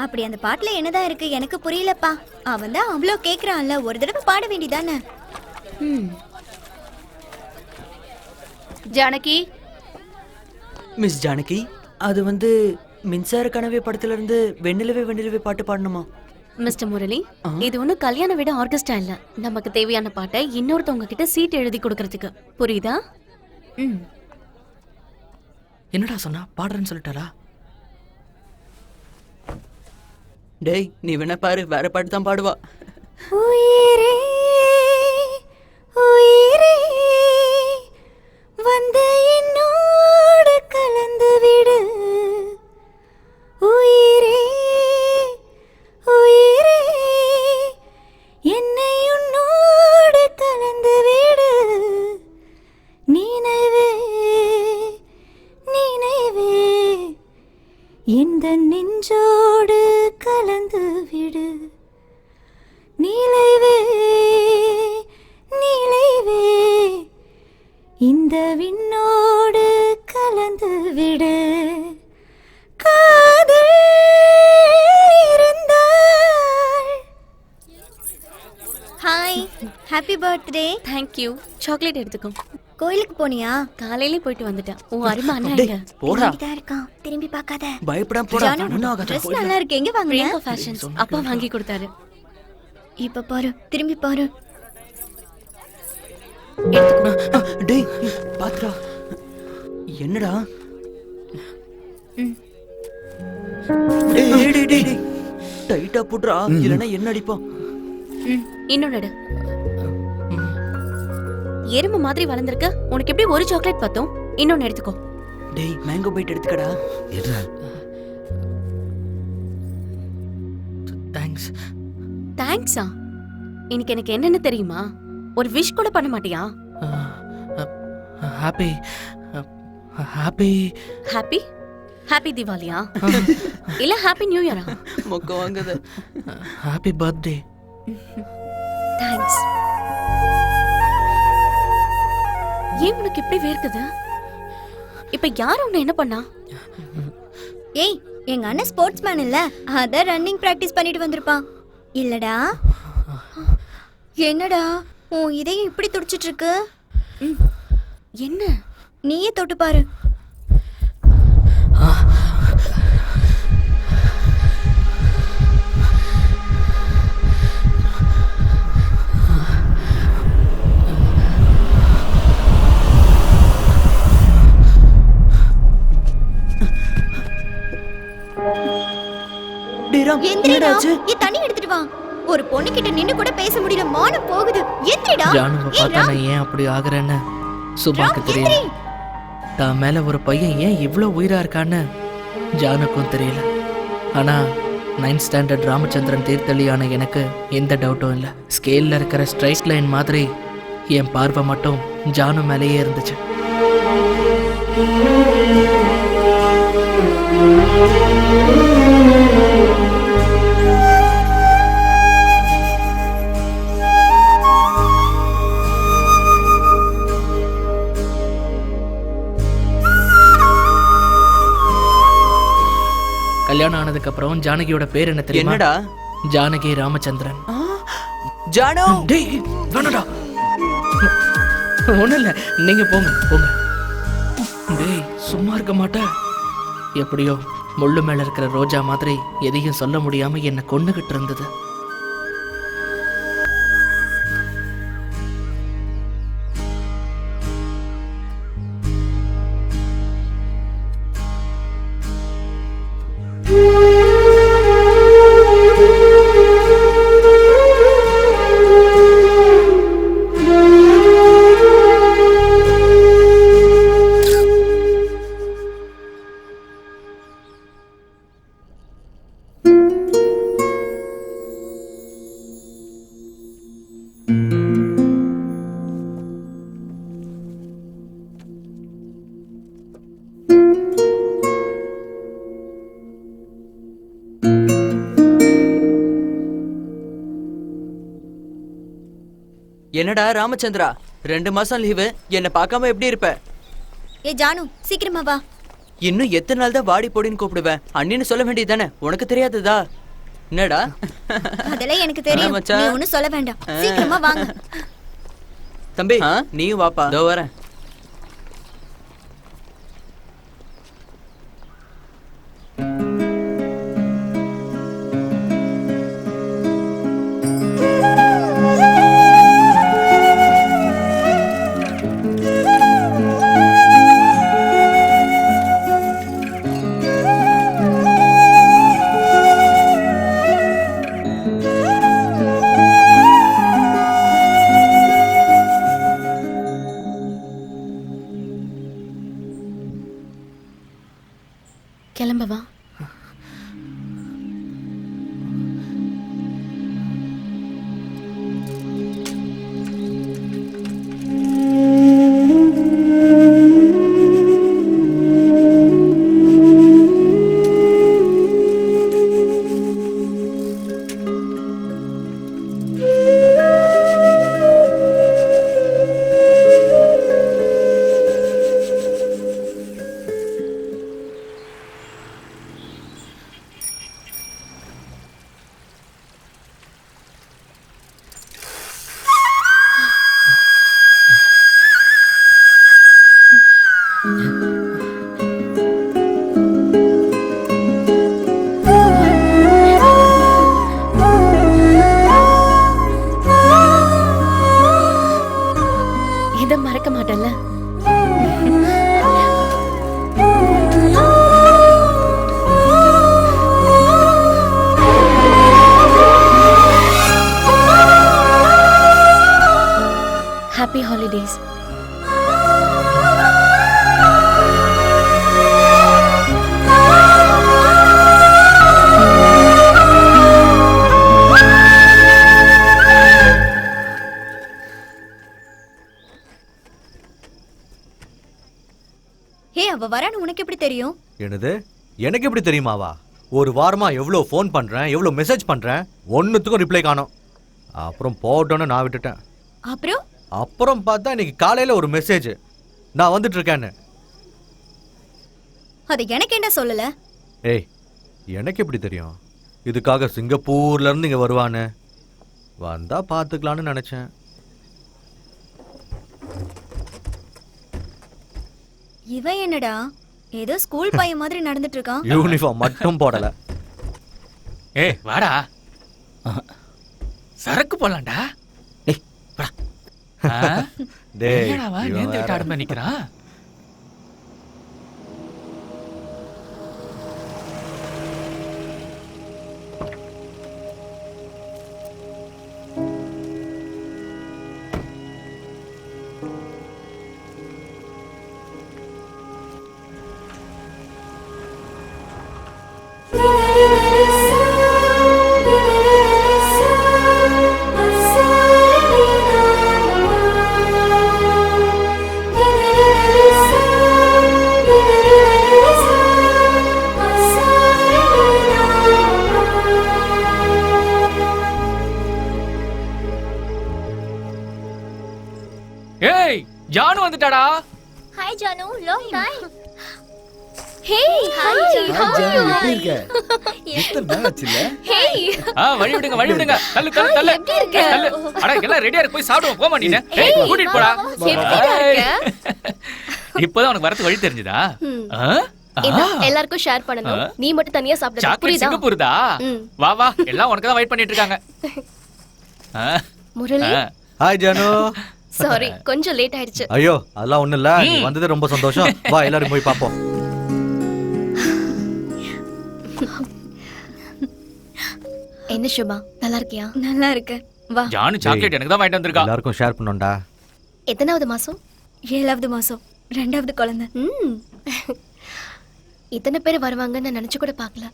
அப்படி அந்த பாட்டுல என்னதான் இருக்கு எனக்கு புரியலப்பா. அவன் தான் அவ்வளோ கேக்குறான்ல, ஒரு தடவை பாட வேண்டியதானே. ஜானகி. மிஸ் ஜானகி, அது மின்சார கனவே படத்துல இருந்து வெண்ணிலவே வெண்ணிலவே பாட்டு பாடணுமா? மிஸ்டர் முரளி, இது ஒன்றும் கல்யாண விட ஆர்கெஸ்ட்ரா இல்ல. நமக்கு தேவையான பாட்டை இன்னொருத்தவங்க கிட்ட சீட் எழுதி கொடுக்கறதுக்கு. புரியுதா? என்னடா சொன்னா? பாடுறேன்னு சொல்லிட்டாரா? டேய், நீ வேணா பாரு, வேற பாட்டு தான் பாடுவா. உயிரே உயிரே வந்து என்னோடு கலந்து விடு. உயிரே உயிரே என்னை உன்னோடு கலந்து விடு. நினைவே நினைவே இந்த நெஞ்சோடு கலந்து விடு. நிலைவே நிலைவே இந்த விண்ணோடு கலந்து விடு. காதல் இருந்தால். Hi, happy birthday. Thank you. Chocolate எடுத்துக்கோ. கோயிலுக்கு போனியா? காலையிலே போயிட்டு வந்துட்டேன். உன் அருமை அண்ணா டேய், எங்க? போடா. இங்கதான் இருக்கான், திரும்பி பார்க்காத. பயப்படாம போடா. ஜானு, ஒண்ணும் ஆகாது. dress நல்லா இருக்கு, எங்க வாங்குன? பிரியங்கா ஃபேஷன்ஸ். அப்பா வாங்கி கொடுத்தாரு. இப்ப பாரு, திரும்பி பாரு. எடுத்துக்கோ. டேய், பாத்துடா. என்னடா? டேய் டேய் டேய் டேய், டைட்டா போடுறா, இல்லனா என்ன அடிப்போம். இன்னொன்னு எடு. எறும்பு மாதிரி வளர்ந்துருக்க, உனக்கு எப்படி ஒரு சாக்லேட் பத்தும்? இன்னொன்னு எடுத்துக்கோ. டேய், மேங்கோ பைட் எடுத்துக்கடா. தேங்க்ஸ். தேங்க்ஸா? இன்னைக்கு எனக்கு என்னன்னு தெரியுமா? ஒரு விஷ் கூட பண்ண மாட்டியா? ஹாப்பி ஹாப்பி ஹாப்பி ஹாப்பி தீபாவளியா? இல்ல ஹாப்பி நியூ இயரா? மொக்க வாங்குது. Happy birthday. தேங்க்ஸ். ஏன் உனக்கு இப்படி வேர்க்குது? இப்ப யார் உன்னை என்ன பண்ணா? ஏய், எங்க அண்ணன் ஸ்போர்ட்ஸ் மேன் இல்ல, அத ரன்னிங் பிராக்டிஸ் பண்ணிட்டு வந்திருப்பான். இல்லடா? என்னடா உன் இதயம் இப்படி துடிச்சிட்டு இருக்கு? என்ன? நீயே தொட்டு பாரு. எந்திரிடா, தண்ணி எடுத்துட்டு வா. ஒரு பொண்ணு கிட்ட நின்னு கூட பேச முடியல, மானம் போகுது. எந்திரிடா. ஜானுவை பார்த்தா நான் ஏன் அப்படி ஆகுறேன்னு சுபாக்கு தெரியல. தான் மேல ஒரு பையன் ஏன் இவ்வளோ உயிரா இருக்கான்னு ஜானுக்கும் தெரியல. ஆனா 9th ஸ்டாண்டர்ட் ராமச்சந்திரன் தீர்த்தளியான எனக்கு எந்த டவுட்டும் இல்லை. ஸ்கேல்ல இருக்கிற ஸ்ட்ரைட் லைன் மாதிரி என் பார்வை மட்டும் ஜானு மேலேயே இருந்துச்சு. கல்யாணம் ஆனதுக்கு அப்புறம் ஜானகியோட பேர் என்ன தெரியுமா? என்னடா? ஜானகி ராமச்சந்திரன். ஜானு, டேய் வேணடா. ஒண்ணும் இல்ல, நீங்க போங்க போங்க. டேய் சும்மா இருக்க மாட்டா? எப்படியோ முள்ளு மேல இருக்கிற ரோஜா மாதிரி எதையும் சொல்ல முடியாம என்ன கொன்னுகிட்டு இருந்தது. என்னடா ராமச்சந்திரா, 2 மாசம் லீவு, என்ன பார்க்காம எப்படி இருப்ப? ஏ ஜானு, சீக்கிரமா வா. இன்னும் எத்தனை நாள் தான் வாடி போடின்னு கூப்பிடுவேன்? அண்ணின்னு சொல்ல வேண்டியது தானே, உனக்கு தெரியாததா? என்னடா? அதெல்லாம் எனக்கு தெரியும், மச்சான். நீ ஒண்ணும் சொல்ல வேண்டாம், சீக்கிரமா வாங்க. தம்பி நீயும் வாப்பா, இதோ வரேன். கிளம்பவா? இதை மறக்க மாட்டேன்ல. Happy holidays. ஹே, அவ வரான்னு உனக்கு எப்படி தெரியும்? என்னது? எனக்கு எப்படி தெரியுமாவா? ஒரு வாரமா எவ்வளோ ஃபோன் பண்றேன், எவ்வளோ மெசேஜ் பண்றேன், ஒன்னுத்துக்கும் ரிப்ளை காணோம். அப்புறம் போட்டோன்னு நான் விட்டுட்டேன். அப்புறம் பார்த்தா இன்னைக்கு காலையில ஒரு மெசேஜ், நான் வந்துட்டு இருக்கேன்னு. அது எனக்கு என்ன சொல்லல? ஏய், எனக்கு எப்படி தெரியும்? இதுக்காக சிங்கப்பூர்ல இருந்து இங்க வருவான்னு. வந்தா பாத்துக்கலான்னு நினைச்சேன். இவன் என்னடா ஏதோ ஸ்கூல் பையன் மாதிரி நடந்துட்டு இருக்கான். யூனிஃபார்ம் மட்டும் போடல. ஏய் வாடா, சரக்கு போலாம்டா. டேய் வாடா. டேய், என்னடா இவன் நேந்து வேற. ஆடுமா நிக்கிறான்? ஏய் ஜானு வந்துட்டாடா. Hi Janu, long time. Hey, hi எப்படி இருக்க? இத்தனை நாள் ஆச்சுல. ஹே, வழி விடுங்க வழி விடுங்க. தள்ளு தள்ளு தள்ளு. எப்படி இருக்க? தள்ளு. அட எல்லாம் ரெடியா இருக்கு, போய் சாப்பிடுவோம். போமா நீனே. ஏய் கூட்டிட்டு போடா. எப்படிடா இருக்க? இப்போதான் உனக்கு வரது வழி தெரிஞ்சதா? இந்த எல்லாருக்கும் ஷேர் பண்ணனும், நீ மட்டும் தனியா சாப்பிடு. சாக்லேட் புரியுதா? சிங்கப்பூர்தா? வா வா, எல்லாம் உனக்கு தான் வெயிட் பண்ணிட்டு இருக்காங்க. முரளி, ஹாய் ஜானு. சாரி கொஞ்சம் லேட் ஆயிடுச்சு. ஐயோ அதெல்லாம் ஒண்ணும் இல்ல, நீ வந்தது ரொம்ப சந்தோஷம். வா எல்லாரும் போய் பாப்போம். என்ன சுபா, நல்லா இருக்கியா? நல்லா இருக்கு, வா. ஜானு சாக்லேட் எனக்கு தான் வாங்கிட்டு வந்திருக்கா. எல்லாருக்கும் ஷேர் பண்ணோம்டா. எத்தனாவது மாசம்? 7வது மாசம், 2வது குழந்தை. இத்தனை பேர் வருவாங்கன்னு நினைச்சு கூட பார்க்கல.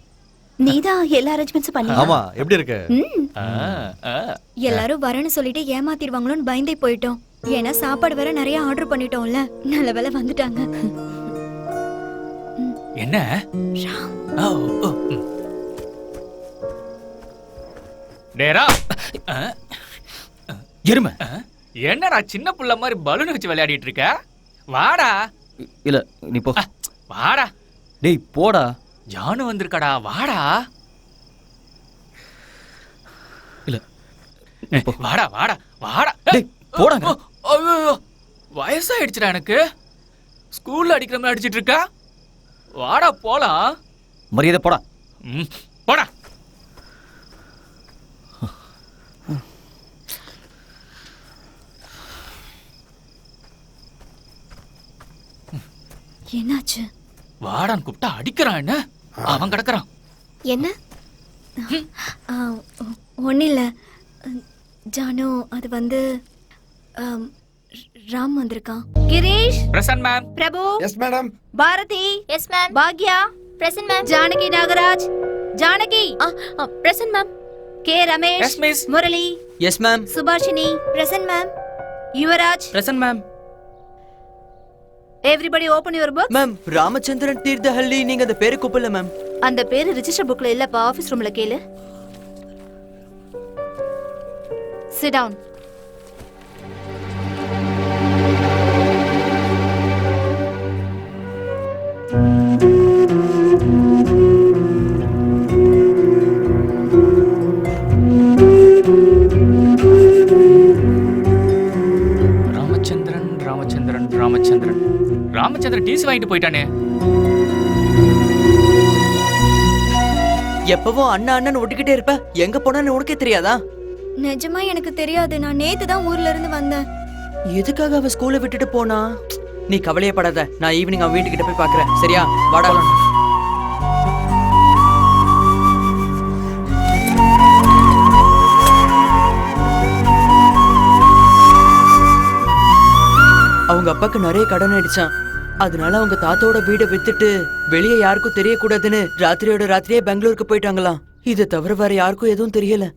நீதான் எல்லா அரேஞ்ச்மெண்ட்ஸும் பண்ணி. ஆமா, எப்படி இருக்கு? எல்லாரும் வரேன்னு சொல்லிட்டு ஏமாத்திடுவாங்களோன்னு பயந்தே போயிட்டோம். ஏன்னா சாப்பாடு வேற நிறைய ஆர்டர் பண்ணிட்டோம்ல, நல்ல வேளை வந்துட்டாங்க. என்ன? ஓ, ஓ, ம். டேரா எருமை. என்னடா சின்ன புள்ள மாதிரி பலூன் வச்சு விளையாடிட்டு இருக்க? வாடா. இல்ல நீ போ. வாடா. டேய் போடா. ஜானு வந்திருக்கடா, வாடா. இல்ல வாடா வாடா வாடா. டேய் போடாங்க. ஐயோ, வயசாயிடுச்சுடா எனக்கு. ஸ்கூல்ல அடிக்கிற மாதிரி அடிச்சிட்டு இருக்கா. வாடா போலாம். மரியாதை போடா. போடா. என்னாச்சு? வாடான்னு கூப்பிட்டா அடிக்கிறான். என்ன அவன் கிடக்குறான். என்ன? ஒன்றும் இல்லை ஜானு, அது வந்து ராம் வந்திருக்கான். Girish, present ma'am. Prabhu, yes madam. Bharathi, yes ma'am, பாக்யா, present ma'am, Janaki Nagaraj, Janaki, present ma'am. K Ramesh, yes miss. Murali, yes ma'am. Subhashini, present ma'am, Yuvaraj. Present ma'am. Everybody open your book. Ma'am, Ramachandran Thirthahalli, நீங்க அந்த பேரை கூப்பிடல மேம். அந்த பேரு ரிஜிஸ்டர் புக்ல இல்லப்பா, ஆபீஸ் ரூம்ல கேளு. Sit down. Ramachandran Ramachandran Ramachandran Ramachandran TC வாங்கிட்டு போயிட்டானே. எப்பவும் அண்ணா அண்ணன் ஒட்டிக்கிட்டே இருப்ப, எங்க போனான்னு உனக்கே தெரியாதா? நிஜமா எனக்கு தெரியாது, நான் நேத்து தான் ஊர்ல இருந்து வந்தேன். எதுக்காக அவ ஸ்கூலை விட்டுட்டு போனா? நீ கவலையே படாத, நான் ஈவினிங் அவன் வீட்டுக்கிட்ட போய் பாக்குறேன். சரியா? வாடா. அவங்க அப்பாக்கு நிறைய கடன் அடிச்சான். அதனால அவங்க தாத்தாவோட வீடை வித்துட்டு வெளியே யாருக்கும் தெரியக்கூடாதுன்னு ராத்திரியோட ராத்திரியே பெங்களூருக்கு போயிட்டாங்களாம். இதை தவிர வேற யாருக்கும் எதுவும் தெரியல.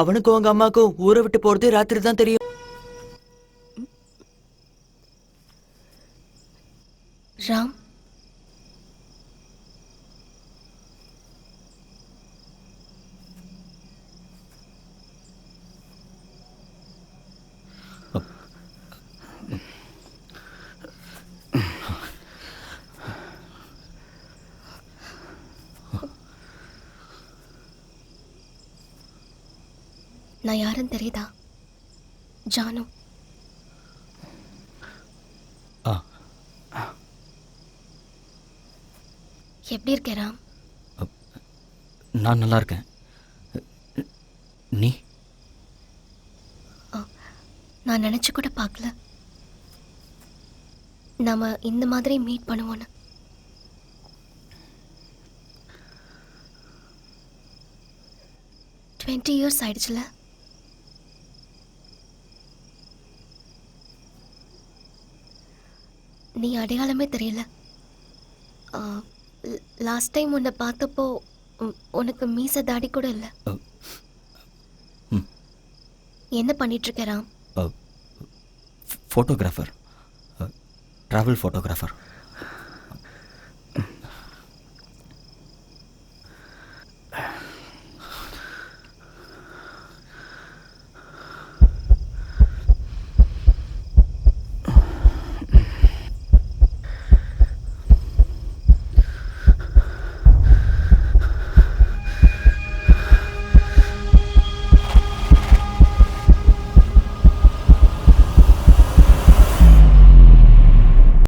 அவனுக்கும் அவங்க அம்மாக்கும் ஊரை விட்டு போறது ராத்திரி தான் தெரியும். ராம், நான் யாருன்னு தெரியுதா? ஜானு. எப்படி இருக்க ராம்? நான் நல்லா இருக்கேன். நீ? நான் நினைச்சு கூட பார்க்கல நாம இந்த மாதிரி மீட் பண்ணுவோன்னு. டுவெண்ட்டி இயர்ஸ் ஆயிடுச்சுல. நீ அடையாளமே தெரியல. லாஸ்ட் டைம் உன்னை பார்த்தப்போ உனக்கு மீச தாடி கூட இல்லை. என்ன பண்ணிட்டு இருக்க ராம்? Photographer, travel photographer.